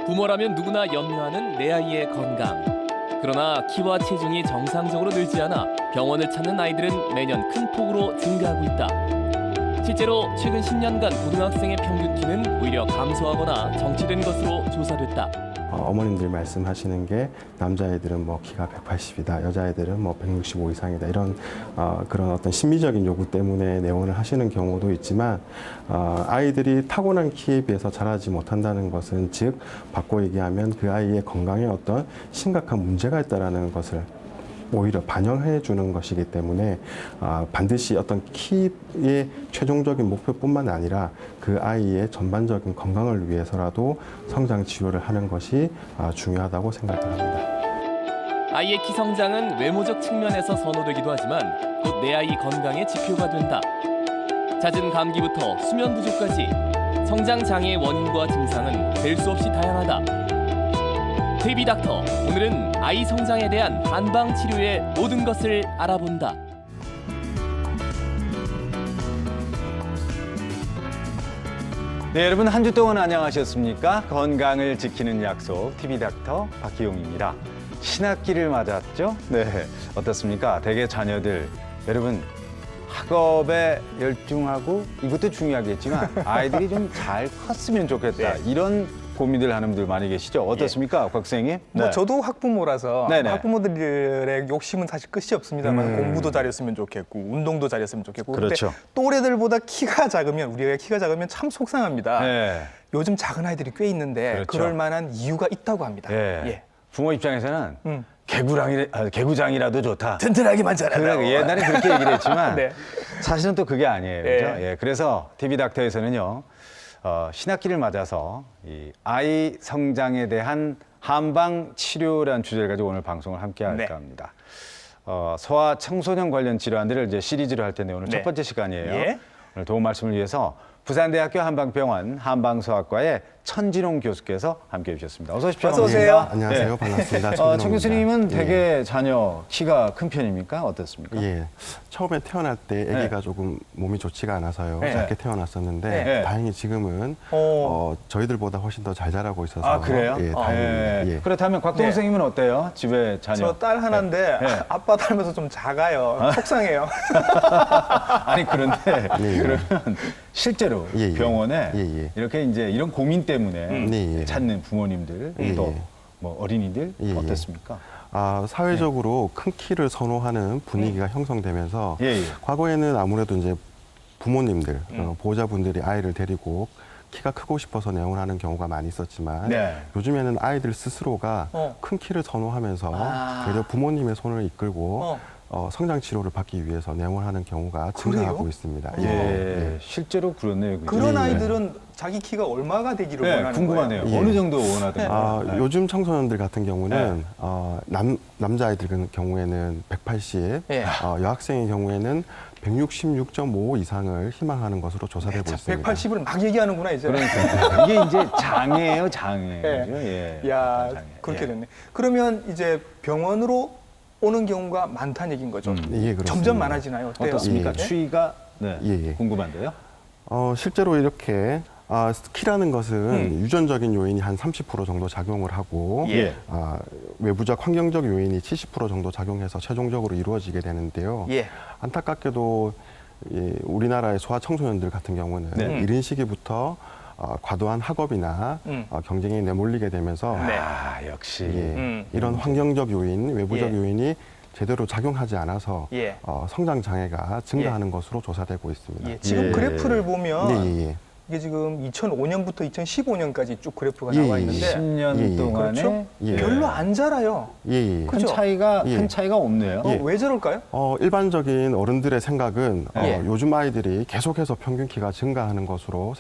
부모라면 누구나 염려하는 내 아이의 건강. 그러나 키와 체중이 정상적으로 늘지 않아 병원을 찾는 아이들은 매년 큰 폭으로 증가하고 있다. 실제로 최근 10년간 고등학생의 평균 키는 오히려 감소하거나 정체된 것으로 조사됐다. 어머님들 말씀하시는 게 남자애들은 뭐 키가 180이다, 여자애들은 뭐 165 이상이다 이런 그런 어떤 심리적인 요구 때문에 내원을 하시는 경우도 있지만 아이들이 타고난 키에 비해서 자라지 못한다는 것은 즉 바꿔 얘기하면 그 아이의 건강에 어떤 심각한 문제가 있다라는 것을 오히려 반영해 주는 것이기 때문에 반드시 어떤 키의 최종적인 목표뿐만 아니라 그 아이의 전반적인 건강을 위해서라도 성장 치료를 하는 것이 중요하다고 생각을 합니다. 아이의 키 성장은 외모적 측면에서 선호되기도 하지만 곧 내 아이 건강의 지표가 된다. 잦은 감기부터 수면 부족까지 성장 장애의 원인과 증상은 셀 수 없이 다양하다. TV 닥터, 오늘은 아이 성장에 대한 한방 치료의 모든 것을 알아본다. 네, 여러분 한 주 동안 안녕하셨습니까? 건강을 지키는 약속 TV 닥터 박기용입니다. 신학기를 맞았죠? 네, 어떻습니까? 대개 자녀들 여러분 학업에 열중하고 이것도 중요하겠지만 아이들이 좀 잘 컸으면 좋겠다. 네. 이런 고민들 하는 분들 많이 계시죠? 어떻습니까, 곽 선생님? 뭐 저도 학부모라서 네네. 학부모들의 욕심은 사실 끝이 없습니다만 공부도 잘했으면 좋겠고 운동도 잘했으면 좋겠고 근데 그렇죠. 또래들보다 키가 작으면 우리가 키가 작으면 참 속상합니다. 네. 요즘 작은 아이들이 꽤 있는데 그렇죠. 그럴 만한 이유가 있다고 합니다. 예. 예. 부모 입장에서는 개구장이라도 좋다. 튼튼하기만 잘하라. 그래, 옛날에 그렇게 얘기를 했지만 네. 사실은 또 그게 아니에요. 예. 그죠? 예, 그래서 TV 닥터에서는요. 신학기를 맞아서 이 아이 성장에 대한 한방 치료라는 주제를 가지고 오늘 방송을 함께 할까 네. 합니다. 소아 청소년 관련 질환들을 이제 시리즈로 할 텐데 오늘 네. 첫 번째 시간이에요. 예. 오늘 도움 말씀을 위해서 부산대학교 한방병원 한방소아과의 천진홍 교수께서 함께해 주셨습니다. 어서 오십시오. 어서 오세요. 안녕하세요. 네. 반갑습니다. 천 천진홍입니다. 교수님은 예. 되게 자녀 키가 큰 편입니까? 어떻습니까? 예, 처음에 태어날 때 아기가 네. 조금 몸이 좋지가 않아서요. 네. 작게 태어났었는데 네. 다행히 지금은 저희들보다 훨씬 더 잘 자라고 있어서 아, 그래요? 예, 다행입니다. 예. 그렇다면 곽동 네. 선생님은 어때요? 집에 자녀? 저 딸 하나인데 네. 네. 아빠 닮아서 좀 작아요. 속상해요. 아니 그런데 네. 그러면 실제로 예, 예. 병원에 예, 예. 이렇게 이제 이런 고민 때문에 네, 예. 찾는 부모님들 예, 또 예. 뭐 어린이들 예, 예. 어떻습니까? 사회적으로 큰 키를 선호하는 분위기가 형성되면서 예, 예. 과거에는 아무래도 이제 부모님들, 보호자분들이 아이를 데리고 키가 크고 싶어서 내원하는 경우가 많이 있었지만 네. 요즘에는 아이들 스스로가 어. 큰 키를 선호하면서 아. 되려 부모님의 손을 이끌고 성장 치료를 받기 위해서 내원하는 경우가 증가하고 그래요? 있습니다. 예, 실제로 그렇네요. 그죠? 그런 예. 아이들은 자기 키가 얼마가 되기를 네, 원하는 궁금하네요. 거예요? 예. 어느 정도 원하든가. 네. 요즘 청소년들 같은 경우는 남자아이들 같은 경우에는 180, 예. 여학생의 경우에는 166.5 이상을 희망하는 것으로 조사되고 있습니다. 180을 막 얘기하는구나 이제. 그러니까 이게 이제 장애예요, 장애. 예. 그죠? 예. 야, 장애. 그렇게 예. 됐네. 그러면 이제 병원으로 오는 경우가 많다는 얘기인 거죠. 예, 그렇습니다. 점점 많아지나요? 어때요? 어떻습니까? 예. 추이가 네. 예. 궁금한데요. 실제로 이렇게 키라는 것은 유전적인 요인이 한 30% 정도 작용을 하고 예. 외부적 환경적 요인이 70% 정도 작용해서 최종적으로 이루어지게 되는데요. 예. 안타깝게도 우리나라의 소아 청소년들 같은 경우는 네. 이른 시기부터 과도한 학업이나 경쟁에 내몰리게 되면서 네. 아, 역시. 이런 환경적 요인, 외부적 예. 요인이 제대로 작용하지 않아서 예. 성장 장애가 증가하는 것으로 조사되고 있습니다. 예. 지금 예. 그래프를 보면 네, 예. 이게 지금 2005년부터 2015년까지 쭉 그래프가 예, 나와 예. 있는데 10년 예, 예. 동안에 그렇죠? 예. 별로 안 자라요. 예, 예. 큰 그죠? 차이가 예. 큰 차이가 없네요. 예. 왜 저럴까요? 일반적인 어른들의 생각은 예. 요즘 아이들이 계속해서 평균 키가 증가하는 것으로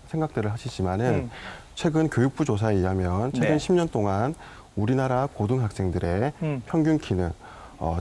생각들을 하시지만은 최근 교육부 조사에 의하면 최근 네. 10년 동안 우리나라 고등학생들의 평균 키는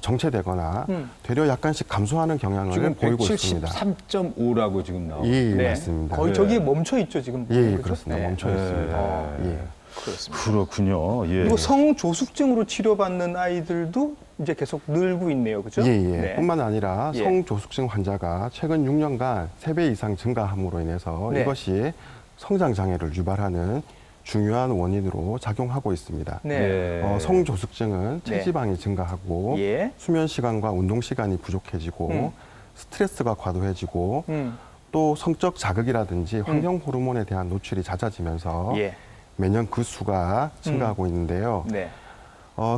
정체되거나 되려 약간씩 감소하는 경향을 지금 보이고 있습니다. 173.5라고 지금 나오고. 예, 네. 맞습니다. 거의 네. 저기에 멈춰 있죠 지금. 예, 그죠? 그렇습니다. 네. 멈춰 있습니다. 예. 그렇습니다. 그렇군요. 예. 그리고 성조숙증으로 치료받는 아이들도 이제 계속 늘고 있네요, 그죠? 예, 예. 네. 뿐만 아니라 예. 성조숙증 환자가 최근 6년간 3배 이상 증가함으로 인해서 네. 이것이 성장 장애를 유발하는 중요한 원인으로 작용하고 있습니다. 네. 성조숙증은 네. 체지방이 증가하고 예. 수면 시간과 운동 시간이 부족해지고 스트레스가 과도해지고 또 성적 자극이라든지 환경 호르몬에 대한 노출이 잦아지면서 예. 매년 그 수가 증가하고 있는데요. 네.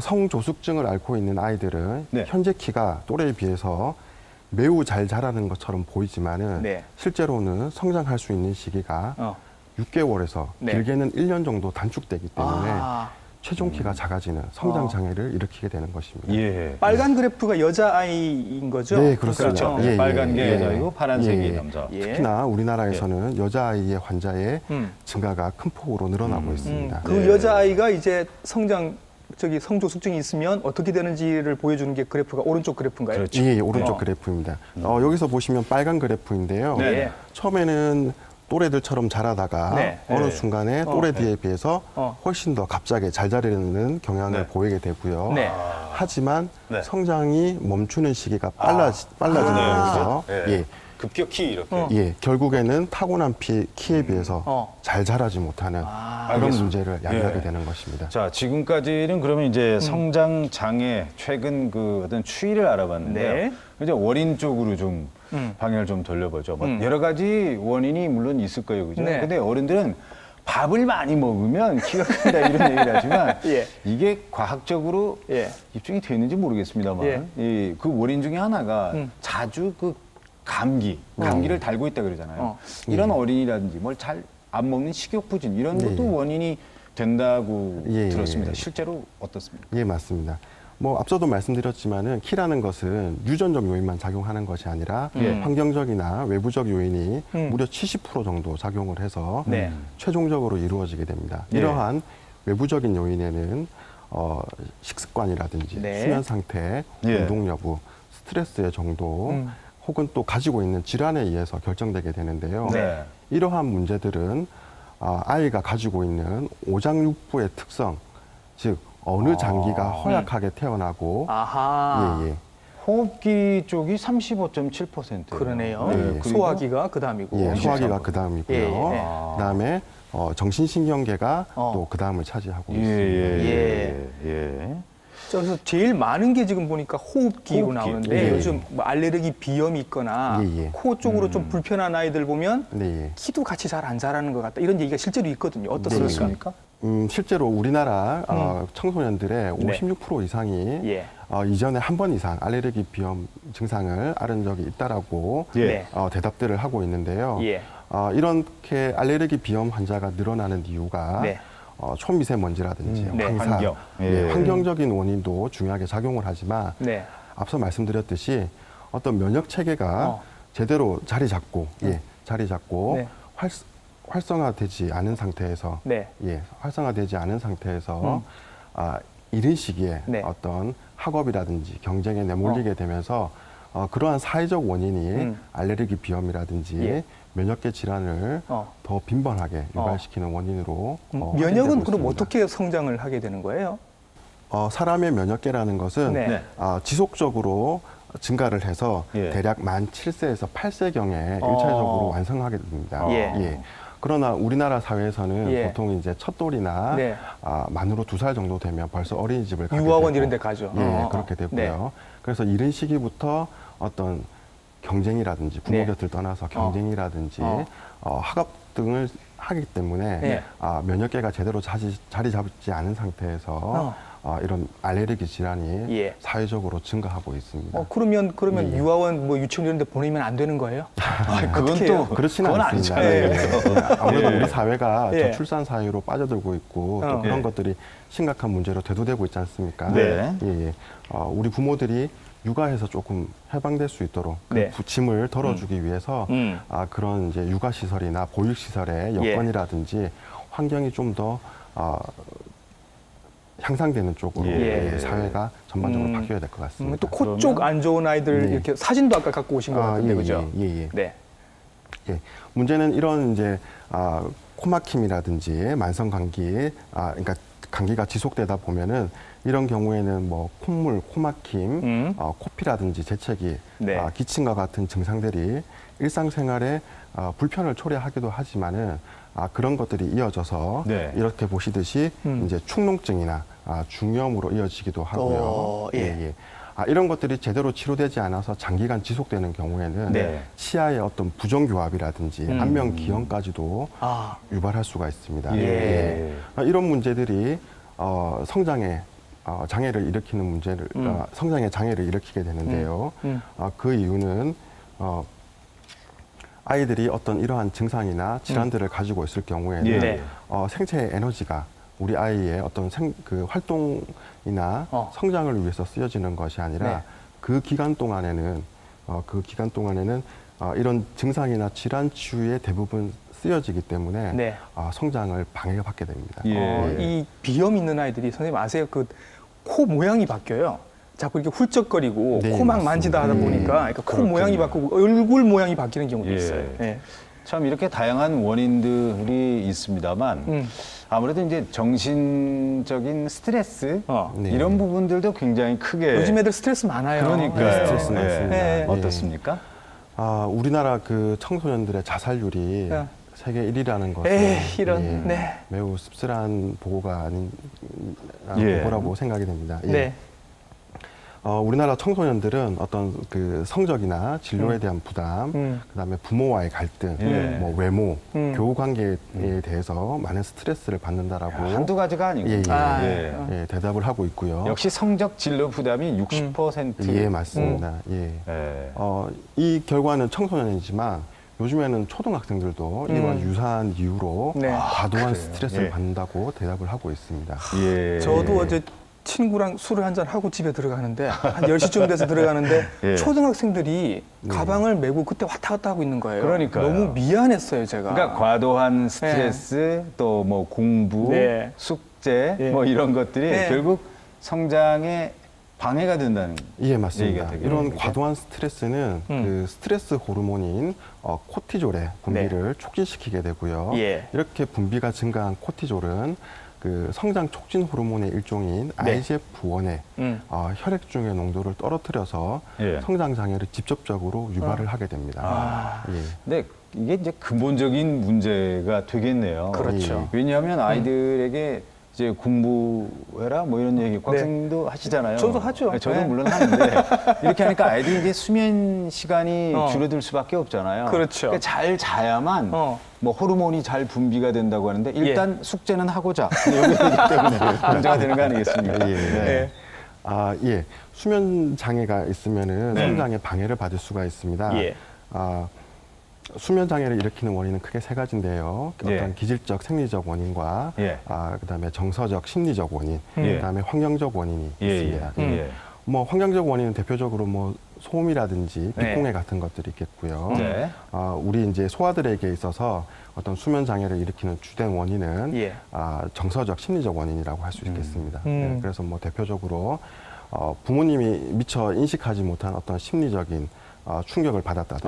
성조숙증을 앓고 있는 아이들은 네. 현재 키가 또래에 비해서 매우 잘 자라는 것처럼 보이지만은 네. 실제로는 성장할 수 있는 시기가 6개월에서 네. 길게는 1년 정도 단축되기 때문에 아, 최종 키가 작아지는 성장 장애를 일으키게 되는 것입니다. 예. 빨간 그래프가 여자아이인 거죠? 네, 그렇습니다. 그렇죠. 예, 예, 빨간 게 예. 여자이고 파란색이 예. 남자. 예. 특히나 우리나라에서는 여자아이의 환자의 음. 증가가 큰 폭으로 늘어나고 있습니다. 그 네. 여자아이가 이제 성조숙증이 있으면 어떻게 되는지를 보여주는 게 그래프가 오른쪽 그래프인가요? 그렇죠. 예, 오른쪽 어. 그래프입니다. 여기서 보시면 빨간 그래프인데요. 네. 처음에는 또래들처럼 자라다가 네. 어느 네. 순간에 또래들에 비해서 훨씬 더 갑자기 잘 자라는 경향을 네. 보이게 되고요. 네. 하지만 네. 성장이 멈추는 시기가 빨라지면서 예, 급격히 이렇게. 예, 결국에는 타고난 키에 비해서 잘 자라지 못하는 그런 알겠습니다. 문제를 야기하게 예. 되는 것입니다. 자, 지금까지는 그러면 이제 성장 장애 최근 그 어떤 추이를 알아봤는데요. 네. 이제 원인 쪽으로 좀 방향을 좀 돌려보죠. 뭐 여러 가지 원인이 물론 있을 거예요, 그죠? 네. 근데 어른들은 밥을 많이 먹으면 키가 큰다 이런 얘기를 하지만 예. 이게 과학적으로 예. 입증이 되는지 모르겠습니다만 예. 그 원인 중에 하나가 자주 그 감기를 달고 있다 그러잖아요. 이런 어린이라든지 뭘 잘 안 먹는 식욕부진 이런 것도 원인이 된다고 예, 들었습니다. 예. 실제로 어떻습니까? 예, 맞습니다. 뭐 앞서도 말씀드렸지만은 키라는 것은 유전적 요인만 작용하는 것이 아니라 환경적이나 외부적 요인이 무려 70% 정도 작용을 해서 네. 최종적으로 이루어지게 됩니다. 예. 이러한 외부적인 요인에는 식습관이라든지 네. 수면 상태, 예. 운동 여부, 스트레스의 정도, 혹은 또 가지고 있는 질환에 의해서 결정되게 되는데요. 네. 이러한 문제들은 아이가 가지고 있는 오장육부의 특성, 즉 어느 장기가 허약하게 태어나고 아하. 예, 예. 호흡기 쪽이 35.7%. 그러네요. 네. 소화기가 그 다음이고. 예, 소화기가 그 다음이고요. 예, 예. 그다음에 정신신경계가 어. 또 그 다음을 차지하고 예, 있습니다. 예, 예. 그래서 제일 많은 게 지금 보니까 호흡기로 호흡기. 나오는데 예. 요즘 뭐 알레르기 비염이 있거나 예, 예. 코 쪽으로 좀 불편한 아이들 보면 네, 예. 키도 같이 잘 안 자라는 것 같다. 이런 얘기가 실제로 있거든요. 어떻습니까? 그렇습니까? 실제로 우리나라 청소년들의 네. 56% 이상이 예. 이전에 한 번 이상 알레르기 비염 증상을 앓은 적이 있다라고 예. 네. 대답들을 하고 있는데요. 예. 이렇게 알레르기 비염 환자가 늘어나는 이유가 네. 초미세먼지라든지 네. 황사, 환경. 예, 예. 환경적인 원인도 중요하게 작용을 하지만 네. 앞서 말씀드렸듯이 어떤 면역 체계가 제대로 자리 잡고 네. 활성화되지 않은 상태에서 네. 활성화되지 않은 상태에서 이른 시기에 네. 어떤 학업이라든지 경쟁에 내몰리게 되면서 그러한 사회적 원인이 알레르기 비염이라든지 예. 면역계 질환을 더 빈번하게 유발시키는 원인으로 면역은 확인되고 그럼 있습니다. 어떻게 성장을 하게 되는 거예요? 사람의 면역계라는 것은 네. 네. 지속적으로 증가를 해서 예. 대략 만 7세에서 8세경에 일차적으로 완성하게 됩니다. 예. 그러나 우리나라 사회에서는 예. 보통 이제 첫돌이나 네. 만으로 2살 정도 되면 벌써 어린이집을 가게 유아원 되고, 이런 데 가죠. 예, 그렇게 되고요. 네. 그래서 이른 시기부터 어떤 경쟁이라든지 부모 네. 곁을 떠나서 경쟁이라든지 학업 등을 하기 때문에 네. 면역계가 제대로 자리 잡지 않은 상태에서 이런 알레르기 질환이 예. 사회적으로 증가하고 있습니다. 그러면 예. 유아원 뭐 유치원 이런 데 보내면 안 되는 거예요? 그건 어떻게 또 해요? 그렇지는 그건 않습니다. 아니잖아요. 예. 아무래도 예. 우리 사회가 예. 저출산 사회로 빠져들고 있고 또 그런 예. 것들이 심각한 문제로 대두되고 있지 않습니까? 네. 예. 우리 부모들이 육아에서 조금 해방될 수 있도록 그 네. 부침을 덜어주기 위해서 그런 이제 육아 시설이나 보육 시설의 예. 여건이라든지 환경이 좀 더 향상되는 쪽으로 예. 사회가 전반적으로 바뀌어야 될 것 같습니다. 또 코 쪽 안 좋은 아이들 네. 이렇게 사진도 아까 갖고 오신 것 같은데 그죠? 예. 네. 예, 문제는 이런 이제 코막힘이라든지 만성 감기, 그러니까 감기가 지속되다 보면은 이런 경우에는 뭐 콧물, 코막힘, 코피라든지 재채기, 네. 기침과 같은 증상들이 일상생활에 불편을 초래하기도 하지만은 그런 것들이 이어져서 네. 이렇게 보시듯이 이제 축농증이나 중염으로 이어지기도 하고요. 예. 이런 것들이 제대로 치료되지 않아서 장기간 지속되는 경우에는 네. 치아의 어떤 부정교합이라든지 안면기형까지도 아, 유발할 수가 있습니다. 예. 이런 문제들이 성장에 장애를 일으키는 문제를 성장의 장애를 일으키게 되는데요. 그 이유는 아이들이 어떤 이러한 증상이나 질환들을 가지고 있을 경우에는 예. 네. 생체의 에너지가 우리 아이의 어떤 그 활동이나 성장을 위해서 쓰여지는 것이 아니라 네. 그 기간 동안에는 이런 증상이나 질환 치유에 대부분 쓰여지기 때문에 네. 성장을 방해받게 됩니다. 예. 이 비염 있는 아이들이 선생님 아세요? 그 코 모양이 바뀌어요. 자꾸 이렇게 훌쩍거리고 네, 코막 맞습니다. 만지다 하다 보니까 그러니까 코 그렇군요. 모양이 바뀌고 얼굴 모양이 바뀌는 경우도 예. 있어요. 예. 참 이렇게 다양한 원인들이 있습니다만 아무래도 이제 정신적인 스트레스 네. 이런 부분들도 굉장히 크게 요즘 애들 스트레스 많아요. 그러니까요. 네. 스트레스 많습니다. 네. 어떻습니까? 우리나라 그 청소년들의 자살률이 네. 세계 1위라는 것은 이런, 네. 매우 씁쓸한 보고가 아닌 예. 보고라고 생각이 됩니다. 예. 네. 우리나라 청소년들은 어떤 그 성적이나 진로에 대한 부담, 그다음에 부모와의 갈등, 예. 뭐 외모, 교우 관계에 대해서 많은 스트레스를 받는다라고 한두 가지가 아니군요. 예, 대답을 하고 있고요. 역시 성적 진로 부담이 60%. 예, 맞습니다. 예. 예. 이 결과는 청소년이지만 요즘에는 초등학생들도 이와 유사한 이유로 네. 과도한 그래요? 스트레스를 예. 받는다고 대답을 하고 있습니다. 예. 저도 어제 친구랑 술을 한잔 하고 집에 들어가는데 한 10시쯤 돼서 들어가는데 예. 초등학생들이 가방을 메고 그때 왔다 갔다 하고 있는 거예요. 그러니까요. 너무 미안했어요, 제가. 그러니까 과도한 스트레스 또 뭐 공부, 네. 숙제 네. 뭐 이런 것들이 네. 결국 성장에 방해가 된다는 예, 맞습니다. 얘기가 되겠네요. 이런 이게. 과도한 스트레스는 그 스트레스 호르몬인 코티졸의 분비를 촉진시키게 되고요. 예. 이렇게 분비가 증가한 코티졸은 그 성장 촉진 호르몬의 일종인 네. IGF-1의 혈액 중의 농도를 떨어뜨려서 예. 성장 장애를 직접적으로 유발을 하게 됩니다. 예. 근데 이게 이제 근본적인 문제가 되겠네요. 그렇죠. 왜냐하면 아이들에게 이제 공부해라 뭐 이런 얘기 곽생도 하시잖아요. 저도 하죠. 네, 저도 네. 물론 하는데 이렇게 하니까 아이들이 이제 수면 시간이 어. 줄어들 수밖에 없잖아요. 그렇죠. 그러니까 잘 자야만 뭐 호르몬이 잘 분비가 된다고 하는데 일단 숙제는 하고 자. 여기 되기 때문에 문제가 되는 거 아니겠습니까? 예. 네. 예. 수면 장애가 있으면은 네. 성장에 방해를 받을 수가 있습니다. 예. 수면 장애를 일으키는 원인은 크게 세 가지인데요. 예. 어떤 기질적, 생리적 원인과 예. 그다음에 정서적, 심리적 원인, 예. 그다음에 환경적 원인이 예, 있습니다. 예. 예. 뭐 환경적 원인은 대표적으로 뭐 소음이라든지 네. 빛공해 같은 것들이 있겠고요. 네. 우리 이제 소아들에게 있어서 어떤 수면 장애를 일으키는 주된 원인은 예. 정서적, 심리적 원인이라고 할 수 있겠습니다. 음. 네, 그래서 뭐 대표적으로 부모님이 미처 인식하지 못한 어떤 심리적인 충격을 받았다든지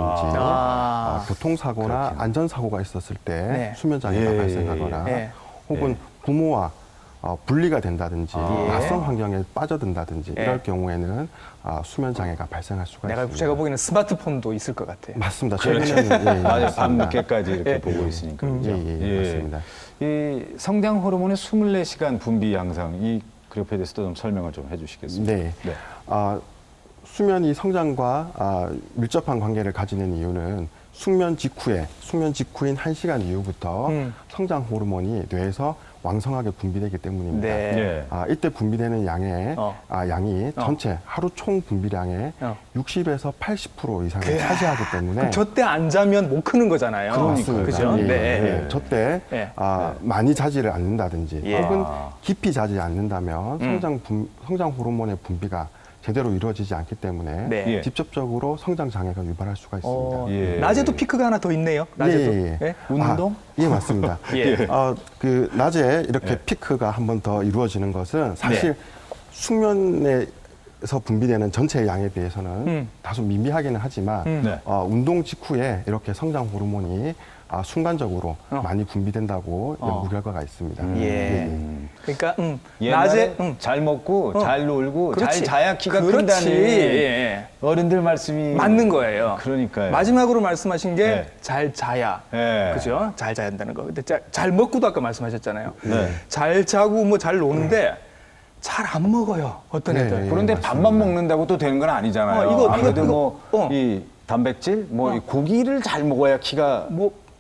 교통사고나 그렇군요. 안전사고가 있었을 때 네. 수면 장애가 예, 발생하거나 예. 혹은 예. 부모와 분리가 된다든지 예. 낯선 환경에 빠져든다든지 예. 이럴 경우에는 수면 장애가 발생할 수가 있습니다. 제가 보기에는 스마트폰도 있을 것 같아요. 맞습니다. 그렇죠. 최근에는 예, 맞아요. 맞습니다. 밤늦게까지 이렇게 예. 보고 있으니까. 예, 그죠? 예, 맞습니다. 이 성장 호르몬의 24시간 분비 양상, 이 그래프에 대해서도 좀 설명을 좀 해주시겠습니까? 네. 수면이 성장과 밀접한 관계를 가지는 이유는 숙면 직후인 1시간 이후부터 성장 호르몬이 뇌에서 왕성하게 분비되기 때문입니다. 네. 예. 이때 분비되는 양이 전체 하루 총 분비량의 60에서 80% 이상을 차지하기 때문에 저 때 안 자면 못 크는 거잖아요. 그러니까요. 그죠? 예, 네. 예. 저때 예. 많이 자지를 않는다든지 예. 혹은 깊이 자지 않는다면 성장 호르몬의 분비가 제대로 이루어지지 않기 때문에 네. 예. 직접적으로 성장 장애가 유발할 수가 있습니다. 예. 낮에도 피크가 하나 더 있네요. 낮에도. 예, 예. 예? 운동? 예, 맞습니다. 예. 그 낮에 이렇게 예. 피크가 한 번 더 이루어지는 것은 사실 네. 숙면에서 분비되는 전체 양에 비해서는 다소 미미하기는 하지만 네. 운동 직후에 이렇게 성장 호르몬이 순간적으로 많이 분비된다고 연구 결과가 있습니다. 예. 그러니까 낮에 낮에 잘 먹고 잘 놀고 그렇지. 잘 자야 키가 그렇지. 큰다니 예. 어른들 말씀이 맞는 거예요. 그러니까요. 마지막으로 말씀하신 게 네. 잘 자야. 네. 그죠? 잘 자야 한다는 거. 근데 잘 먹고도 아까 말씀하셨잖아요. 네. 잘 자고 뭐 잘 노는데 잘 안 먹어요. 어떤 네, 애들. 네. 그런데 맞습니다. 밥만 먹는다고 또 되는 건 아니잖아요. 이거, 아무래도 이거, 이 단백질, 이 고기를 잘 먹어야 키가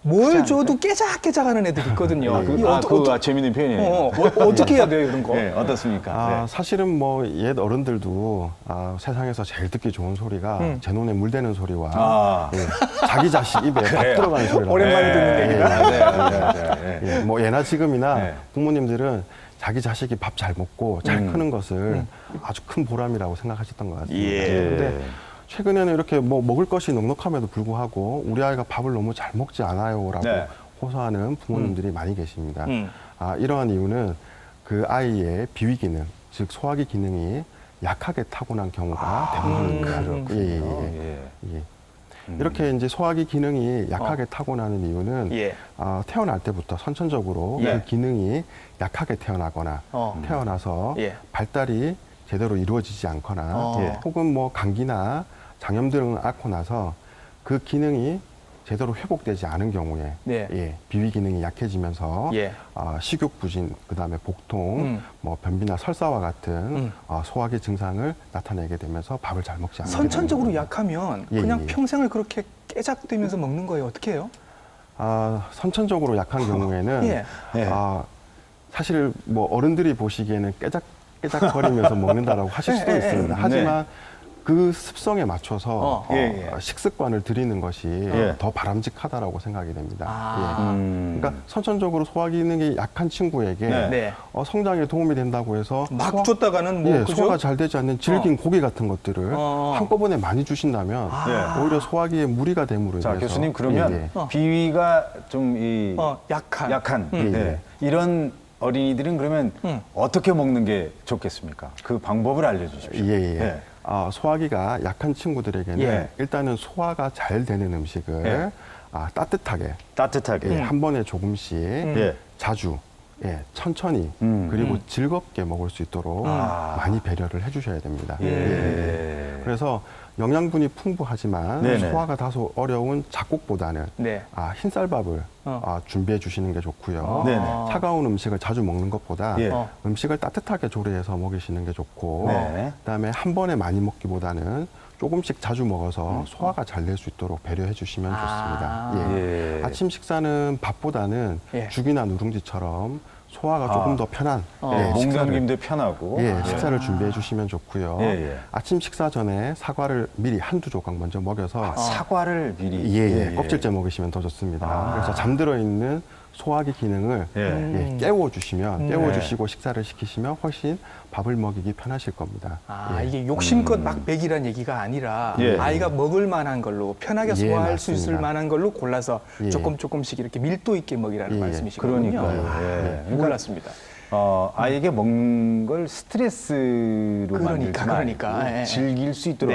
뭘 줘도 깨작깨작하는 애들이 있거든요. 그거 재밌는 표현이에요. 어떻게 해야 돼요, 이런 거? 네, 어떻습니까? 네. 사실은 뭐 옛 어른들도 세상에서 제일 듣기 좋은 소리가 제 눈에 물 대는 소리와 예, 자기 자식 입에 밥 들어가는 소리라고. 오랜만에 듣는 얘기가. 네. 뭐 예나 지금이나 네. 부모님들은 자기 자식이 밥 잘 먹고 잘 크는 것을 아주 큰 보람이라고 생각하셨던 것 같습니다. 예. 근데 최근에는 이렇게 뭐 먹을 것이 넉넉함에도 불구하고 우리 아이가 밥을 너무 잘 먹지 않아요라고 네. 호소하는 부모님들이 많이 계십니다. 음. 이러한 이유는 그 아이의 비위 기능, 즉 소화기 기능이 약하게 타고난 경우가 대부분입니다. 그렇군요. 예. 이렇게 이제 소화기 기능이 약하게 타고나는 이유는 예. 태어날 때부터 선천적으로 예. 그 기능이 약하게 태어나거나 태어나서 예. 발달이 제대로 이루어지지 않거나 예. 혹은 뭐 감기나 장염 등을 앓고 나서 그 기능이 제대로 회복되지 않은 경우에 네. 비위 기능이 약해지면서 예. 식욕 부진, 그다음에 복통, 뭐 변비나 설사와 같은 소화기 증상을 나타내게 되면서 밥을 잘 먹지 않게 선천적으로 됩니다. 약하면 예, 그냥 예. 평생을 그렇게 깨작대면서 먹는 거예요. 어떻게 해요? 선천적으로 약한 경우에는 예. 사실 뭐 어른들이 보시기에는 깨작거리면서 먹는다라고 하실 수도 있습니다. 하지만 그 습성에 맞춰서 식습관을 들이는 것이 더 바람직하다라고 생각이 됩니다. 그러니까 선천적으로 소화 기능이 약한 친구에게 성장에 도움이 된다고 해서 막 줬다가는 뭐 그죠? 소화가 잘 되지 않는 질긴 고기 같은 것들을 한꺼번에 많이 주신다면 오히려 소화기에 무리가 됨으로 자, 인해서 교수님 그러면 비위가 좀 약한 이런 어린이들은 그러면 어떻게 먹는 게 좋겠습니까? 그 방법을 알려주십시오. 소화기가 약한 친구들에게는 일단은 소화가 잘 되는 음식을 따뜻하게 한 번에 조금씩 자주 천천히 그리고 즐겁게 먹을 수 있도록 많이 배려를 해주셔야 됩니다. 그래서 영양분이 풍부하지만 소화가 다소 어려운 잡곡보다는 흰쌀밥을 준비해 주시는 게 좋고요. 차가운 음식을 자주 먹는 것보다 음식을 따뜻하게 조리해서 먹이시는 게 좋고 그다음에 한 번에 많이 먹기보다는 조금씩 자주 먹어서 소화가 잘 될 수 있도록 배려해 주시면 좋습니다. 아침 식사는 밥보다는 죽이나 누룽지처럼 소화가 조금 더 편한 몸 감김도 편하고 식사를 준비해 주시면 좋고요. 아침 식사 전에 사과를 미리 한두 조각 먼저 먹여서 사과를 미리 껍질째 먹으시면 더 좋습니다. 그래서 잠들어 있는 소화기 기능을 깨워주시고 식사를 시키시면 훨씬 밥을 먹이기 편하실 겁니다. 이게 욕심껏 막 먹이란 얘기가 아니라 아이가 먹을 만한 걸로 편하게 소화할 수 있을 만한 걸로 골라서 조금씩 이렇게 밀도 있게 먹이라는 말씀이시거든요. 그러니까요. 몰랐습니다. 아이에게 먹는 걸 스트레스로 만들지 말고 즐길 수 있도록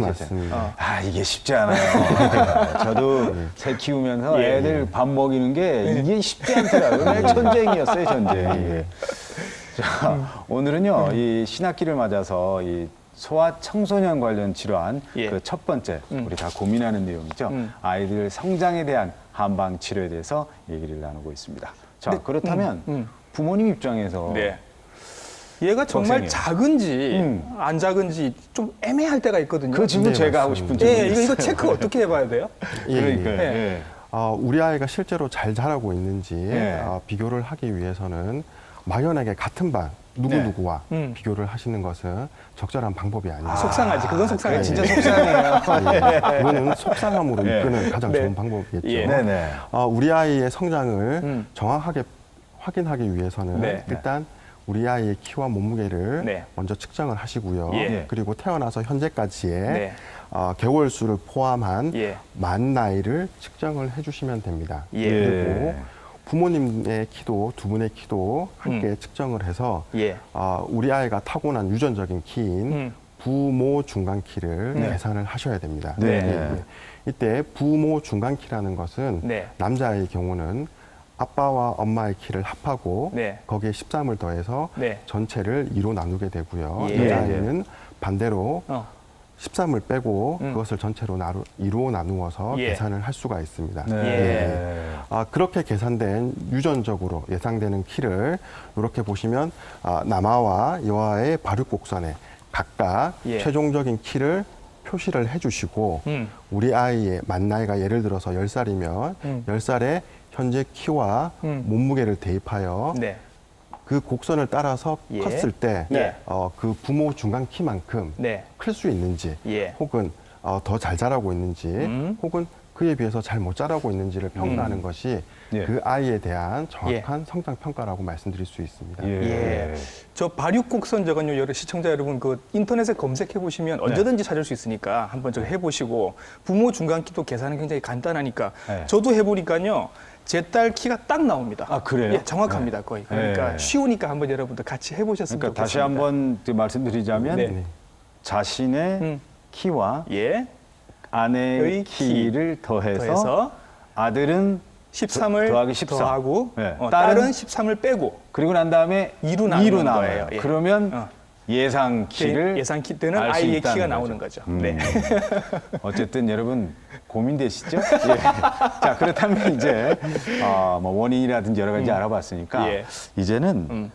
맞습니다. 이게 쉽지 않아요. 저도 새 키우면서 애들 밥 먹이는 게 이게 쉽지 않더라고요. 전쟁이었어요, 전쟁. 자, 오늘은요, 이 신학기를 맞아서 이 소아 청소년 관련 질환 그 첫 번째 우리 다 고민하는 내용이죠. 아이들 성장에 대한 한방 치료에 대해서 얘기를 나누고 있습니다. 자, 그렇다면 부모님 입장에서 얘가 정말 고생해요. 작은지 안 작은지 좀 애매할 때가 있거든요. 그 질문 제가 하고 싶은 질문이었어요. 이거 체크 어떻게 해봐야 돼요? 그러니까요. 우리 아이가 실제로 잘 자라고 있는지 비교를 하기 위해서는 막연하게 같은 반 누구누구와 비교를 하시는 것은 적절한 방법이 아닙니다. 속상하지. 그건 속상해. 진짜 속상해요. 그거는 속상함으로 이끄는 가장 좋은 방법이겠죠. 우리 아이의 성장을 정확하게 확인하기 위해서는 일단 우리 아이의 키와 몸무게를 먼저 측정을 하시고요. 그리고 태어나서 현재까지의 개월 수를 포함한 만 나이를 측정을 해주시면 됩니다. 그리고 부모님의 키도 두 분의 키도 함께 측정을 해서 우리 아이가 타고난 유전적인 키인 부모 중간 키를 네. 계산을 하셔야 됩니다. 네. 이때 부모 중간 키라는 것은 네. 남자의 경우는 아빠와 엄마의 키를 합하고 네. 거기에 13을 더해서 네. 전체를 2로 나누게 되고요. 예. 여자아이는 반대로 어. 13을 빼고 음. 그것을 전체로 2로 나누어서 예. 계산을 할 수가 있습니다. 네. 그렇게 계산된 유전적으로 예상되는 키를 이렇게 보시면 남아와 여아의 발육곡선에 각각 예. 최종적인 키를 표시를 해주시고 우리 아이의 만 나이가 예를 들어서 10살이면 10살에 현재 키와 몸무게를 대입하여 네. 그 곡선을 따라서 예. 컸을 때 네. 그 부모 중간 키만큼 네. 클 수 있는지 예. 혹은 더 잘 자라고 있는지 혹은 그에 비해서 잘 못 자라고 있는지를 평가하는 것이 예. 그 아이에 대한 정확한 성장 평가라고 말씀드릴 수 있습니다. 예. 저 발육곡선 저건요, 여러 시청자 여러분 그 인터넷에 검색해 보시면 언제든지 찾을 수 있으니까 한번 저 해보시고 부모 중간키도 계산은 굉장히 간단하니까 네. 저도 해보니까요. 제 딸 키가 딱 나옵니다. 아, 그래요? 예, 정확합니다, 거의. 그러니까 네. 쉬우니까 한번 여러분들 같이 해보셨으면 그러니까 다시 좋겠습니다. 한번 말씀드리자면 네. 자신의 키와 예, 아내의 의 키. 키를 더해서, 더해서 아들은 13을 더하기 14. 더하고 네. 딸은 13을 빼고 그리고 난 다음에 2로 나누는 나와요. 거예요. 예. 그러면 어. 예상 키를 예상 키 때는 알수 아이의 있다는 키가 거죠. 나오는 거죠. 음. 네. 어쨌든 여러분 고민되시죠? 예. 자, 그렇다면 이제 뭐 원인이라든지 여러 가지 알아봤으니까 예. 이제는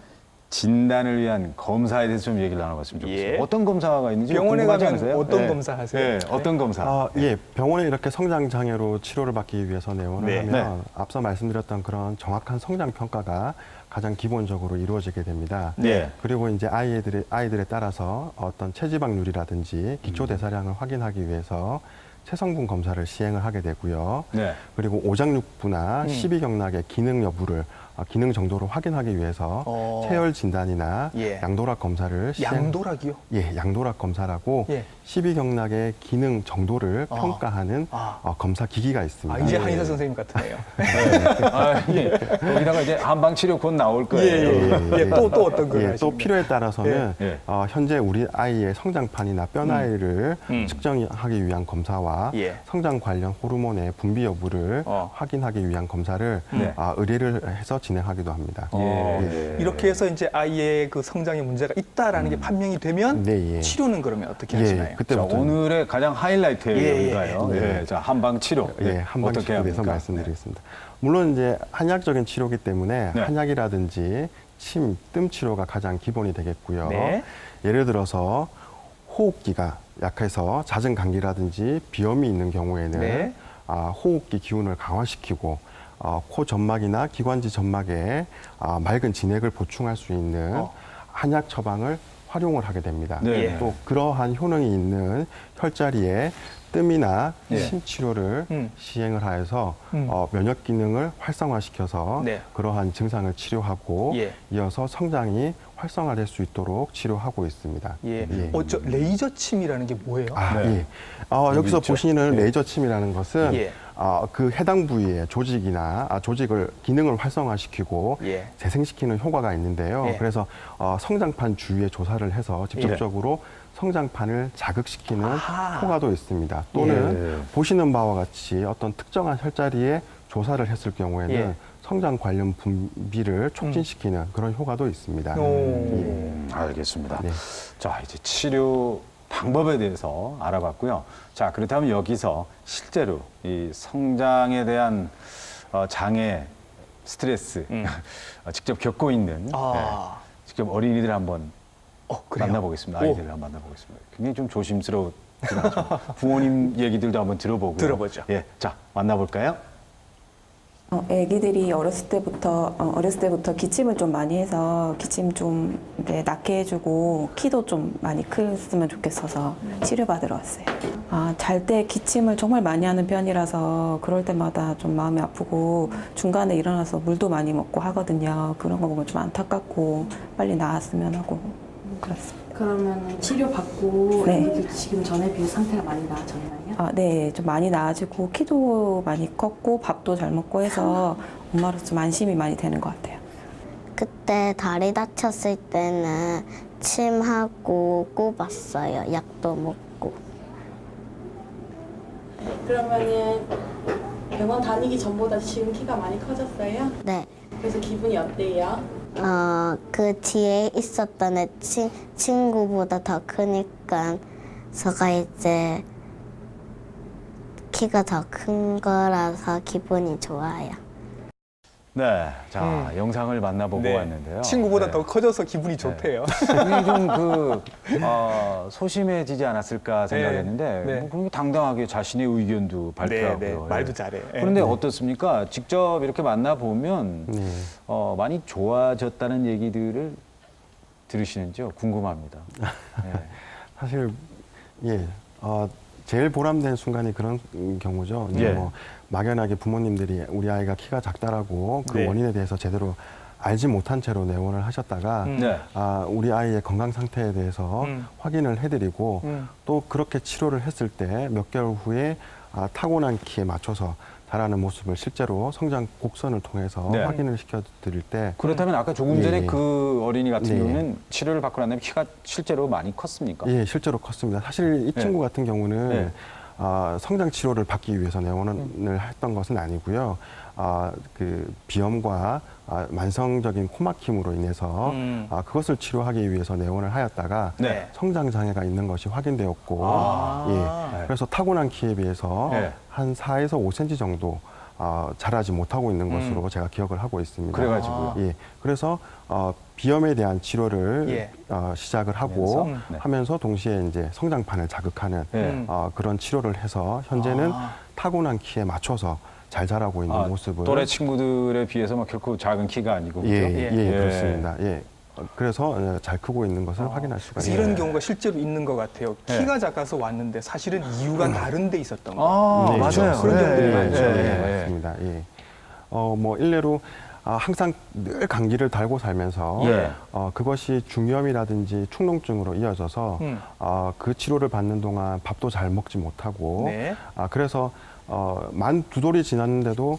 진단을 위한 검사에 대해서 좀 얘기를 나눠봤으면 좋겠어요. 예. 어떤 검사가 있는지 병원에 궁금하지 가면 않으세요? 어떤 예. 검사 하세요? 예, 어떤 검사? 예, 병원에 이렇게 성장 장애로 치료를 받기 위해서 내원을 네. 하면 앞서 말씀드렸던 그런 정확한 성장 평가가 가장 기본적으로 이루어지게 됩니다. 네. 그리고 이제 아이들에 따라서 어떤 체지방률이라든지 기초 대사량을 확인하기 위해서 체성분 검사를 시행을 하게 되고요. 네. 그리고 오장육부나 십이경락의 기능 여부를 기능 정도를 확인하기 위해서 체열 진단이나 예. 양도락 검사를 양도락이요? 예, 양도락 검사라고 예. 십이경락의 기능 정도를 평가하는 검사 기기가 있습니다. 이제 한의사 선생님 같으네요. 예. 거기다가 이제 한방 치료 곧 나올 거예요. 예, 또 어떤 걸 또 하시나요? 필요에 따라서는 예. 현재 우리 아이의 성장판이나 뼈 나이를 측정하기 위한 검사와 예. 성장 관련 호르몬의 분비 여부를 확인하기 위한 검사를 네. 의뢰를 해서 진행하기도 합니다. 예. 이렇게 해서 이제 아이의 그 성장에 문제가 있다라는 게 판명이 되면 네, 예. 치료는 그러면 어떻게 예, 하시나요? 자, 그때부터 오늘의 가장 하이라이트예요, 예, 여기가요. 예. 예. 자, 한방 치료. 예, 한방 어떻게 치료에 대해서 합니까? 말씀드리겠습니다. 물론 이제 한약적인 치료이기 때문에 네. 한약이라든지 침, 뜸 치료가 가장 기본이 되겠고요. 네. 예를 들어서 호흡기가 약해서 잦은 감기라든지 비염이 있는 경우에는 네. 호흡기 기운을 강화시키고 코 점막이나 기관지 점막에 맑은 진액을 보충할 수 있는 한약 처방을 활용을 하게 됩니다. 네. 또 그러한 효능이 있는 혈자리에 뜸이나 네. 침 치료를 시행을 하여서 면역 기능을 활성화시켜서 네. 그러한 증상을 치료하고 예. 이어서 성장이 활성화될 수 있도록 치료하고 있습니다. 예. 예. 저 레이저 침이라는 게 뭐예요? 네. 예. 여기서 있죠. 보시는 레이저 침이라는 것은 예. 그 해당 부위의 조직이나 조직을 기능을 활성화시키고 예. 재생시키는 효과가 있는데요. 예. 그래서 성장판 주위에 조사를 해서 직접적으로 성장판을 자극시키는 효과도 있습니다. 또는 보시는 바와 같이 어떤 특정한 혈자리에 조사를 했을 경우에는 예. 성장 관련 분비를 촉진시키는 그런 효과도 있습니다. 알겠습니다. 네. 자, 이제 치료 방법에 대해서 알아봤고요. 자, 그렇다면 여기서 실제로 이 성장에 대한 장애, 스트레스 직접 겪고 있는 직접 어린이들 한번 그래요? 만나보겠습니다. 아이들을 한번 만나보겠습니다. 굉장히 좀 조심스러워. 부모님 얘기들도 한번 들어보고요. 들어보죠. 예, 자, 만나볼까요? 애기들이 어렸을 때부터 기침을 좀 많이 해서 기침 좀 낫게 해주고 키도 좀 많이 컸으면 좋겠어서 치료받으러 왔어요. 잘 때 기침을 정말 많이 하는 편이라서 그럴 때마다 좀 마음이 아프고 중간에 일어나서 물도 많이 먹고 하거든요. 그런 거 보면 좀 안타깝고 빨리 나았으면 하고 그렇습니다. 그러면 치료받고 네. 지금 전에 비해 상태가 많이 나아졌나요? 네, 좀 많이 나아지고 키도 많이 컸고 밥도 잘 먹고 해서 엄마로서 좀 안심이 많이 되는 것 같아요. 그때 다리 다쳤을 때는 기침하고 꼽았어요. 약도 먹고. 그러면은 병원 다니기 전보다 지금 키가 많이 커졌어요? 네. 그래서 기분이 어때요? 그 뒤에 있었던 애 친구보다 더 크니까 제가 이제 키가 더 큰 거라서 기분이 좋아요. 네, 자 영상을 만나보고 네. 왔는데요. 친구보다 네. 더 커져서 기분이 좋대요. 이게 좀 소심해지지 않았을까 생각했는데 네. 뭐 그런 게 당당하게 자신의 의견도 발표하고요. 네, 네. 말도 잘해. 네. 그런데 어떻습니까? 직접 이렇게 만나보면 네. 많이 좋아졌다는 얘기들을 들으시는지요? 궁금합니다. 네. 사실 예, 제일 보람된 순간이 그런 경우죠. 이제 예. 뭐 막연하게 부모님들이 우리 아이가 키가 작다라고 그 네. 원인에 대해서 제대로 알지 못한 채로 내원을 하셨다가 네. 우리 아이의 건강 상태에 대해서 확인을 해드리고 또 그렇게 치료를 했을 때 몇 개월 후에 타고난 키에 맞춰서 자라는 모습을 실제로 성장 곡선을 통해서 네. 확인을 시켜드릴 때 그렇다면 아까 조금 전에 예. 그 어린이 같은 네. 경우는 치료를 받고 난 다음에 키가 실제로 많이 컸습니까? 예, 실제로 컸습니다. 사실 이 네. 친구 같은 경우는 네. 성장 치료를 받기 위해서 내원을 했던 것은 아니고요. 그 비염과 만성적인 코막힘으로 인해서 그것을 치료하기 위해서 내원을 하였다가 네. 성장 장애가 있는 것이 확인되었고, 네. 그래서 타고난 키에 비해서 네. 한 4에서 5cm 정도 자라지 못하고 있는 것으로 제가 기억을 하고 있습니다. 그래가지고요. 예, 그래서 비염에 대한 치료를 예. 시작을 하고 네. 하면서 동시에 이제 성장판을 자극하는 네. 그런 치료를 해서 현재는 타고난 키에 맞춰서 잘 자라고 있는 모습을 또래 친구들에 비해서 막 결코 작은 키가 아니고 예, 그죠? 예, 예. 그렇습니다. 예. 그래서 잘 크고 있는 것을 확인할 수가 그래서 있습니다. 이런 경우가 실제로 있는 것 같아요. 네. 키가 작아서 왔는데 사실은 이유가 다른 데 있었던 거예요. 아, 네, 맞아요. 그런 경우들이 많죠. 예, 맞습니다. 예. 뭐 일례로 항상 늘 감기를 달고 살면서 예. 그것이 중염이라든지 축농증으로 이어져서 그 치료를 받는 동안 밥도 잘 먹지 못하고 네. 그래서 만 두 돌이 지났는데도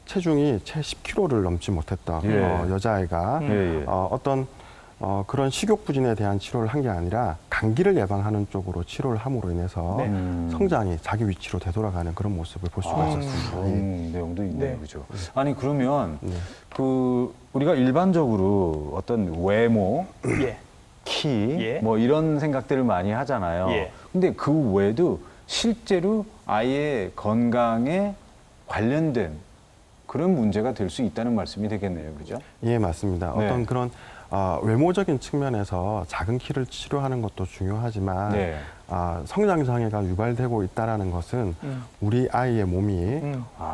체중이 채 10kg를 넘지 못했던 예. 여자아이가 예, 예. 어떤 그런 식욕 부진에 대한 치료를 한 게 아니라 감기를 예방하는 쪽으로 치료를 함으로 인해서 네. 성장이 자기 위치로 되돌아가는 그런 모습을 볼 수가 있었습니다. 예. 그런 내용도 있네요, 네. 그죠? 아니 그러면 네. 그 우리가 일반적으로 어떤 외모, 예. 키, 예. 뭐 이런 생각들을 많이 하잖아요. 예. 근데 그 외에도 실제로 아이의 건강에 관련된 그런 문제가 될 수 있다는 말씀이 되겠네요, 그죠? 예, 맞습니다. 네. 어떤 그런 외모적인 측면에서 작은 키를 치료하는 것도 중요하지만 네. 성장 장애가 유발되고 있다라는 것은 우리 아이의 몸이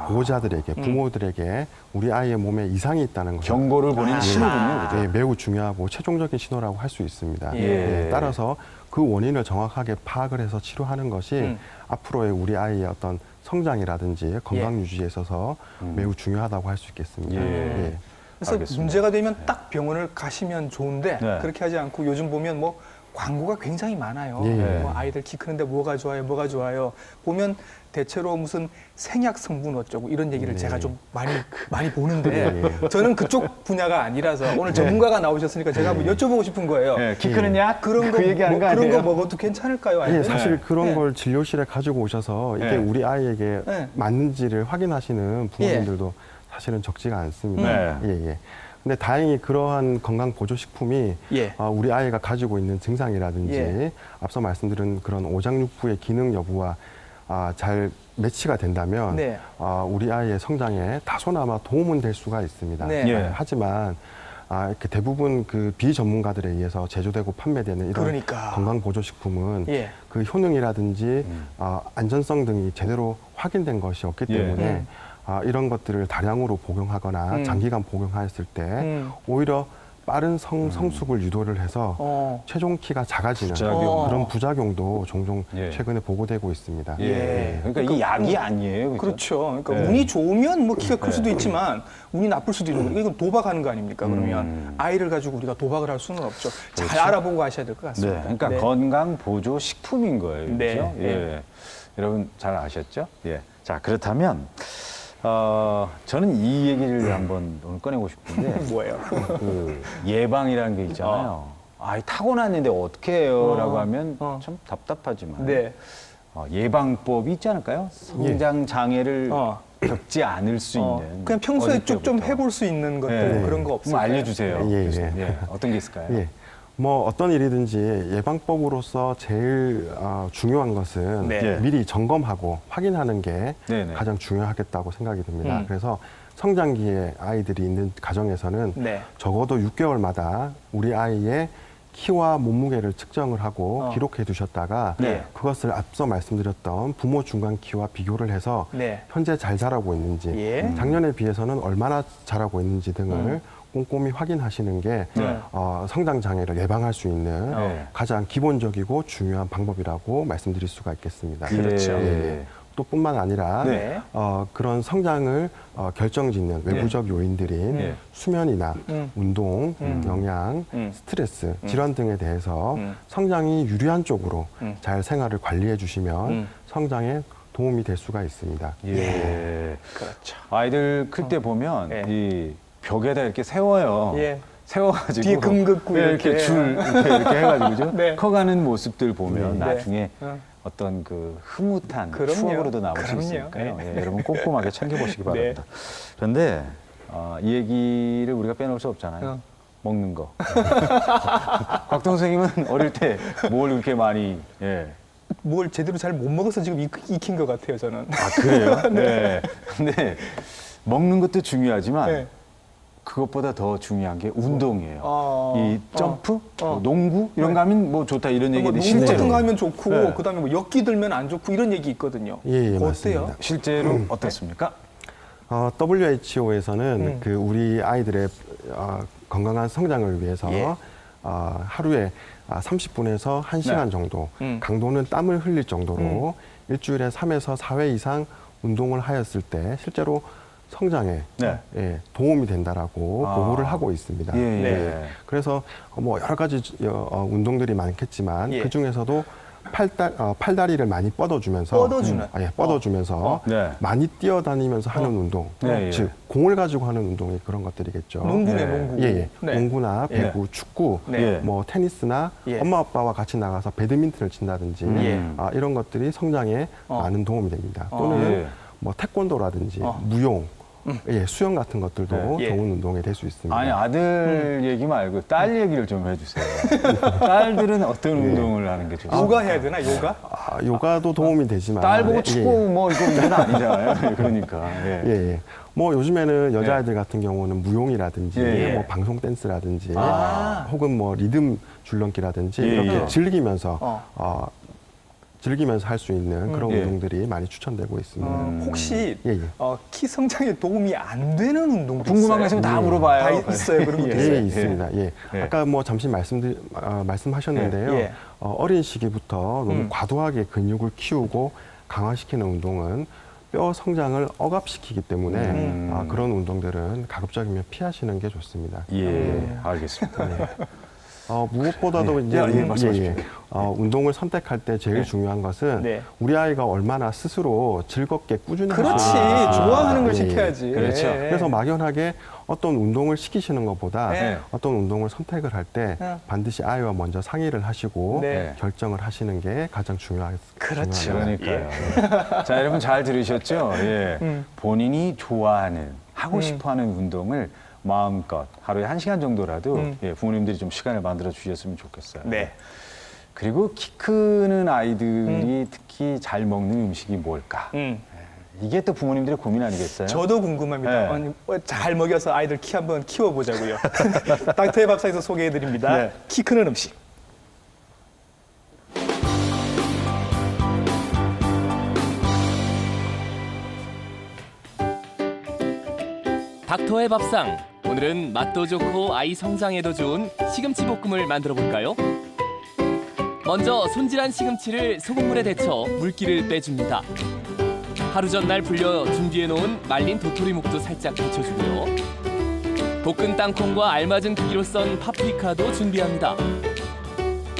보호자들에게 부모들에게 우리 아이의 몸에 이상이 있다는 것을 경고를 보내는 신호군요, 그죠? 예, 매우 중요하고 최종적인 신호라고 할 수 있습니다. 예. 따라서 그 원인을 정확하게 파악을 해서 치료하는 것이 앞으로의 우리 아이의 어떤 성장이라든지 건강 유지에 있어서 매우 중요하다고 할 수 있겠습니다. 예. 그래서 알겠습니다. 문제가 되면 딱 병원을 가시면 좋은데 네. 그렇게 하지 않고 요즘 보면 뭐 광고가 굉장히 많아요. 예. 뭐 아이들 키 크는데 뭐가 좋아요, 뭐가 좋아요. 보면 대체로 무슨 생약 성분 어쩌고 이런 얘기를 네. 제가 좀 많이 보는데 저는 그쪽 분야가 아니라서 오늘 전문가가 나오셨으니까 제가 한번 여쭤보고 싶은 거예요. 네, 키 크는 약? 그런 거 그 얘기하는 거 그런 아니에요? 거 먹어도 괜찮을까요? 예, 아이들? 사실 그런 네. 걸 진료실에 가지고 오셔서 이게 네. 우리 아이에게 네. 맞는지를 확인하시는 부모님들도 사실은 적지가 않습니다. 네. 예, 예. 근데 다행히 그러한 건강 보조식품이 예. 우리 아이가 가지고 있는 증상이라든지 예. 앞서 말씀드린 그런 오장육부의 기능 여부와 잘 매치가 된다면 네. 우리 아이의 성장에 다소나마 도움은 될 수가 있습니다. 네. 예. 하지만 이렇게 대부분 그 비전문가들에 의해서 제조되고 판매되는 이런 그러니까. 건강 보조식품은 예. 그 효능이라든지 안전성 등이 제대로 확인된 것이 없기 예. 때문에 이런 것들을 다량으로 복용하거나 장기간 복용하였을 때 오히려 빠른 성숙을 유도를 해서 최종 키가 작아지는 부작용. 그런 부작용도 종종 예. 최근에 보고되고 있습니다. 예. 그러니까 이 약이 아니에요, 그죠? 그렇죠. 그러니까 네. 운이 좋으면 뭐 키가 클 수도 있지만 운이 나쁠 수도 있는 거니까 이건 도박하는 거 아닙니까? 그러면 아이를 가지고 우리가 도박을 할 수는 없죠. 잘 알아보고 하셔야 될 것 네, 같습니다. 그러니까 네. 건강 보조 식품인 거예요, 네, 그렇죠? 네. 예. 여러분 잘 아셨죠? 예. 자, 그렇다면 저는 이 얘기를 한번 오늘 꺼내고 싶은데 뭐예요? 그 예방이라는 게 있잖아요. 아이 타고났는데 어떻게 해요? 라고 하면 어. 참 답답하지만 네. 예방법이 있지 않을까요? 성장 장애를 겪지 않을 수 있는. 그냥 평소에 어릴 쭉 좀 때부터. 해볼 수 있는 것들 네. 그런 거 좀 없을까요? 알려주세요. 예, 교수님. 예. 예. 어떤 게 있을까요? 예. 뭐 어떤 일이든지 예방법으로서 제일 중요한 것은 네. 미리 점검하고 확인하는 게 네네. 가장 중요하겠다고 생각이 듭니다. 음. 그래서 성장기에 아이들이 있는 가정에서는 네. 적어도 6개월마다 우리 아이의 키와 몸무게를 측정을 하고 기록해 두셨다가 네. 그것을 앞서 말씀드렸던 부모 중간 키와 비교를 해서 네. 현재 잘 자라고 있는지 예. 작년에 비해서는 얼마나 자라고 있는지 등을 꼼꼼히 확인하시는 게 네. 성장 장애를 예방할 수 있는 네. 가장 기본적이고 중요한 방법이라고 말씀드릴 수가 있겠습니다. 그렇죠. 예. 또 뿐만 아니라 네. 그런 성장을 결정짓는 외부적 요인들인 네. 수면이나 운동, 영양, 음. 스트레스, 질환 등에 대해서 음. 성장이 유리한 쪽으로 잘 생활을 관리해 주시면 음. 성장에 도움이 될 수가 있습니다. 예. 그렇죠. 아이들 클 때 보면 예. 이 벽에다 이렇게 세워요. 예. 세워가지고 뒤에 금 긋고 예, 이렇게. 줄 이렇게 해가지고 그죠? 네. 커가는 모습들 보면 네. 나중에 어. 어떤 그 흐뭇한 그럼요. 추억으로도 남을 수 그럼요. 있으니까요. 네. 예, 여러분 꼼꼼하게 챙겨보시기 네. 바랍니다. 그런데 이 얘기를 우리가 빼놓을 수 없잖아요. 먹는 거. 곽동 선생님은 어릴 때 뭘 그렇게 많이 뭘 제대로 잘 못 먹어서 지금 익힌 것 같아요, 저는. 아 그래요? 네. 근데 먹는 것도 중요하지만 네. 그것보다 더 중요한 게 운동이에요. 이 점프, 뭐 농구 이런 거 하면 뭐 좋다 이런 뭐 얘기인데 농구 실제로 같은 거 하면 좋고 네. 그다음에 뭐 엮기 들면 안 좋고 이런 얘기 있거든요. 예, 어때요? 맞습니다. 실제로 어떻습니까? WHO에서는 그 우리 아이들의 건강한 성장을 위해서 예. 하루에 30분에서 1시간 네. 정도, 강도는 땀을 흘릴 정도로 일주일에 3에서 4회 이상 운동을 하였을 때 실제로 성장에 네. 도움이 된다라고 보고를 하고 있습니다. 예, 예. 네. 그래서 뭐 여러 가지 운동들이 많겠지만 예. 그 중에서도 팔다리를 많이 뻗어주면서 뻗어주면서 네. 많이 뛰어다니면서 하는 운동, 네, 예. 즉 공을 가지고 하는 운동이 그런 것들이겠죠. 농구네, 네. 농구. 예. 네. 농구나 배구, 축구, 네. 뭐 테니스나 예. 엄마 아빠와 같이 나가서 배드민턴을 친다든지 예. 이런 것들이 성장에 많은 도움이 됩니다. 또는 예. 뭐 태권도라든지 무용, 수영 같은 것들도 네. 예. 좋은 운동이 될 수 있습니다. 아니 아들 얘기 말고 딸 얘기를 좀 해주세요. 딸들은 어떤 운동을 하는 게 좋습니까? 요가 해야 되나? 요가? 요가도 도움이 되지만 딸 보고 예, 축구 뭐 이건 아니잖아요. 그러니까. 예. 예. 뭐 요즘에는 여자아이들 같은 경우는 무용이라든지 예. 뭐 방송 댄스라든지 혹은 뭐 리듬 줄넘기라든지 예, 이렇게 예. 즐기면서 할 수 있는 그런 예. 운동들이 많이 추천되고 있습니다. 혹시 예, 예. 키 성장에 도움이 안 되는 운동도 궁금한 거 있어요? 있으면 다 물어봐요. 다 있어요. 그런 것도 예, 있어요. 있습니다. 예. 예. 아까 뭐 잠시 말씀하셨는데요. 예. 어린 시기부터 너무 과도하게 근육을 키우고 강화시키는 운동은 뼈 성장을 억압시키기 때문에 그런 운동들은 가급적이면 피하시는 게 좋습니다. 예, 알겠습니다. 무엇보다도 예. 이제 예, 말씀하십시오. 운동을 선택할 때 제일 중요한 것은 네. 우리 아이가 얼마나 스스로 즐겁게 꾸준히 할 그렇지. 수 있는지. 좋아하는 걸 예, 예. 시켜야지. 그렇죠. 예. 그래서 막연하게 어떤 운동을 시키시는 것보다 네. 어떤 운동을 선택을 할 때 네. 반드시 아이와 먼저 상의를 하시고 네. 결정을 하시는 게 가장 그렇죠. 중요합니다. 그러니까요. 자, 여러분 잘 들으셨죠? 예. 본인이 좋아하는, 하고 싶어 하는 운동을 마음껏 하루에 1시간 정도라도 부모님들이 좀 시간을 만들어 주셨으면 좋겠어요. 네. 그리고 키 크는 아이들이 특히 잘 먹는 음식이 뭘까? 이게 또 부모님들의 고민 아니겠어요? 저도 궁금합니다. 네. 아니, 잘 먹여서 아이들 키 한번 키워보자고요. 닥터의 밥상에서 소개해드립니다. 네. 키 크는 음식. 닥터의 밥상. 오늘은 맛도 좋고 아이 성장에도 좋은 시금치 볶음을 만들어 볼까요? 먼저 손질한 시금치를 소금물에 데쳐 물기를 빼줍니다. 하루 전날 불려 준비해 놓은 말린 도토리묵도 살짝 데쳐주고요. 볶은 땅콩과 알맞은 크기로 썬 파프리카도 준비합니다.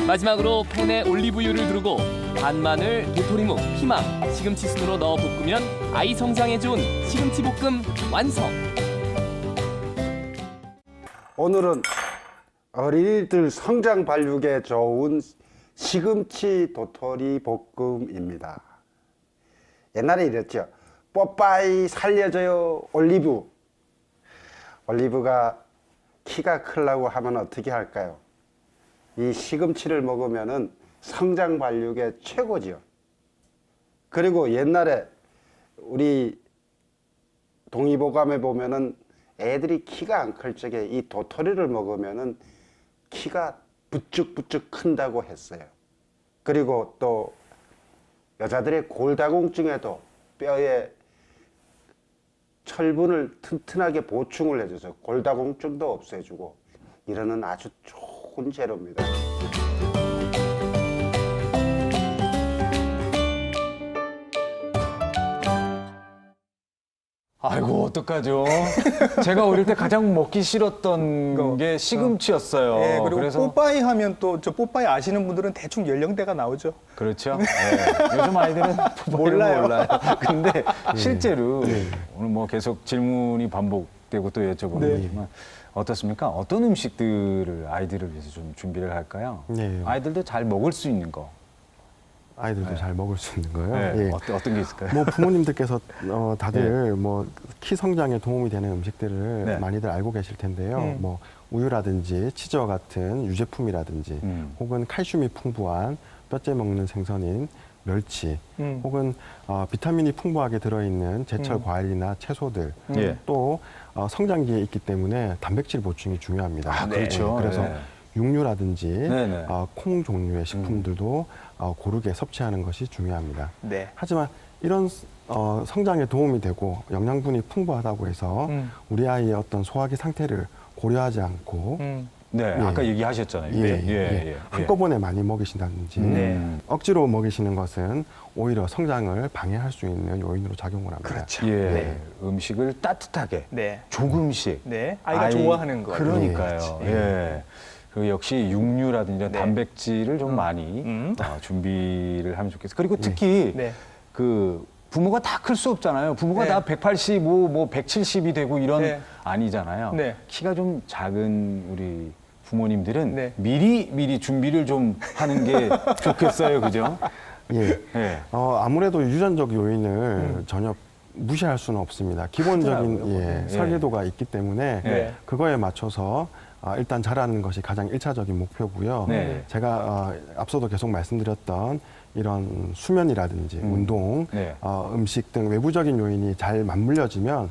마지막으로 팬에 올리브유를 두르고 간마늘, 도토리묵, 피망, 시금치 순으로 넣어 볶으면 아이 성장에 좋은 시금치 볶음 완성! 오늘은 어린이들 성장 발육에 좋은 시금치 도토리 볶음입니다. 옛날에 이랬죠. 뽀빠이 살려줘요 올리브. 올리브가 키가 크려고 하면 어떻게 할까요? 이 시금치를 먹으면은 성장 발육에 최고지요. 그리고 옛날에 우리 동의보감에 보면은 애들이 키가 안 클 적에 이 도토리를 먹으면은 키가 부쩍부쩍 큰다고 했어요. 그리고 또 여자들의 골다공증에도 뼈에 철분을 튼튼하게 보충을 해줘서 골다공증도 없애주고 이러는 아주 좋은 재료입니다. 아이고 어떡하죠? 제가 어릴 때 가장 먹기 싫었던 게 시금치였어요. 네, 그리고 그래서 뽀빠이 하면 또 저 뽀빠이 아시는 분들은 대충 연령대가 나오죠. 그렇죠. 네. 요즘 아이들은 몰라요. 근데 실제로 오늘 뭐 계속 질문이 반복되고 또 여쭤보는 어떻습니까? 어떤 음식들을 아이들을 위해서 좀 준비를 할까요? 네. 아이들도 잘 먹을 수 있는 거. 아이들도 잘 먹을 수 있는 거요. 네. 예. 어떤 게 있을까요? 뭐 부모님들께서 다들 뭐 키 성장에 도움이 되는 음식들을 네. 많이들 알고 계실 텐데요. 뭐 우유라든지 치즈와 같은 유제품이라든지 혹은 칼슘이 풍부한 뼈째 먹는 생선인 멸치 혹은 비타민이 풍부하게 들어있는 제철 과일이나 채소들 예. 또 성장기에 있기 때문에 단백질 보충이 중요합니다. 아, 그렇죠. 그래서 네. 육류라든지 네네. 콩 종류의 식품들도 고르게 섭취하는 것이 중요합니다. 네. 하지만 이런 성장에 도움이 되고 영양분이 풍부하다고 해서 우리 아이의 어떤 소화기 상태를 고려하지 않고 네, 아까 얘기하셨잖아요. 한꺼번에 많이 먹이신다든지 억지로 먹이시는 것은 오히려 성장을 방해할 수 있는 요인으로 작용을 합니다. 그렇죠. 예. 네. 음식을 따뜻하게 네. 조금씩 네. 아이가 좋아하는 거. 그러니까요. 예. 그 역시 육류라든지 이런 네. 단백질을 좀 많이 준비를 하면 좋겠어요. 그리고 특히 네. 그 부모가 다 클 수 없잖아요. 부모가 네. 다 185, 뭐 170이 되고 이런 네. 아니잖아요. 네. 키가 좀 작은 우리 부모님들은 네. 미리 준비를 좀 하는 게 좋겠어요. 그죠? 예. 예. 아무래도 유전적 요인을 전혀 무시할 수는 없습니다. 기본적인 하더라고요. 설계도가 있기 때문에 네. 그거에 맞춰서 일단 자라는 것이 가장 일차적인 목표고요. 네. 제가 앞서도 계속 말씀드렸던 이런 수면이라든지 운동, 네. 음식 등 외부적인 요인이 잘 맞물려지면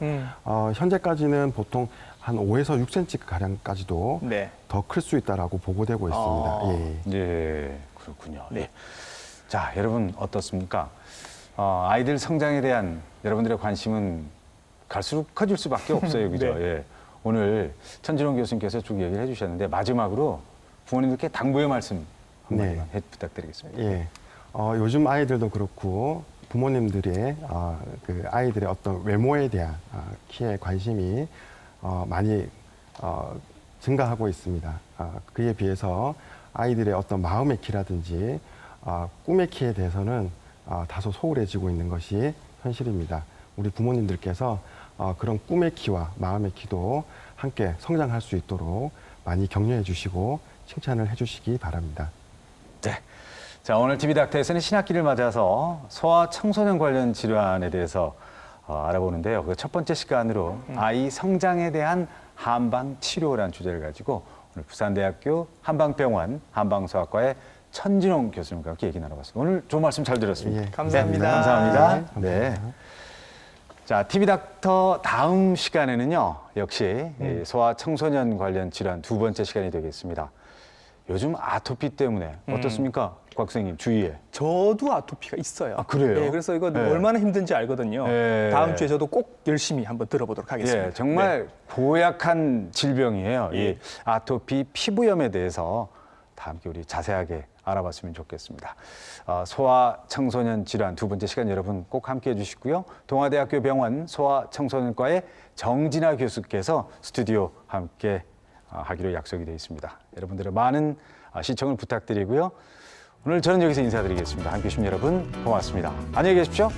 현재까지는 보통 한 5에서 6cm 가량까지도 네. 더 클 수 있다라고 보고되고 있습니다. 예. 예, 그렇군요. 네. 자, 여러분 어떻습니까? 아이들 성장에 대한 여러분들의 관심은 갈수록 커질 수밖에 없어요. 그죠? 네. 예. 오늘 천진홍 교수님께서 쭉 얘기를 해주셨는데 마지막으로 부모님들께 당부의 말씀 한마디만 부탁드리겠습니다. 예. 요즘 아이들도 그렇고 부모님들의 그 아이들의 어떤 외모에 대한 키에 관심이 많이 증가하고 있습니다. 그에 비해서 아이들의 어떤 마음의 키라든지 꿈의 키에 대해서는 다소 소홀해지고 있는 것이 현실입니다. 우리 부모님들께서 그런 꿈의 키와 마음의 키도 함께 성장할 수 있도록 많이 격려해 주시고 칭찬을 해 주시기 바랍니다. 네. 자, 오늘 TV닥터에서는 신학기를 맞아서 소아 청소년 관련 질환에 대해서 알아보는데요. 그 첫 번째 시간으로 아이 성장에 대한 한방 치료라는 주제를 가지고 오늘 부산대학교 한방병원 한방소아과의 천진홍 교수님과 함께 얘기 나눠봤습니다. 오늘 좋은 말씀 잘 들었습니다. 예, 감사합니다. 감사합니다. 네, 네. 자, TV닥터 다음 시간에는요, 역시 이 소아 청소년 관련 질환 두 번째 시간이 되겠습니다. 요즘 아토피 때문에 어떻습니까? 곽 선생님, 주위에. 저도 아토피가 있어요. 아, 그래요? 네, 그래서 이거 네. 얼마나 힘든지 알거든요. 네. 다음 주에 저도 꼭 열심히 한번 들어보도록 하겠습니다. 예, 정말 고약한 질병이에요. 예. 이 아토피 피부염에 대해서 다 함께 우리 자세하게 알아봤으면 좋겠습니다. 소아 청소년 질환 두 번째 시간 여러분 꼭 함께 해주시고요. 동아대학교 병원 소아청소년과의 정진아 교수께서 스튜디오 함께 하기로 약속이 되어 있습니다. 여러분들의 많은 시청을 부탁드리고요. 오늘 저는 여기서 인사드리겠습니다. 함께해 주신 여러분 고맙습니다. 안녕히 계십시오.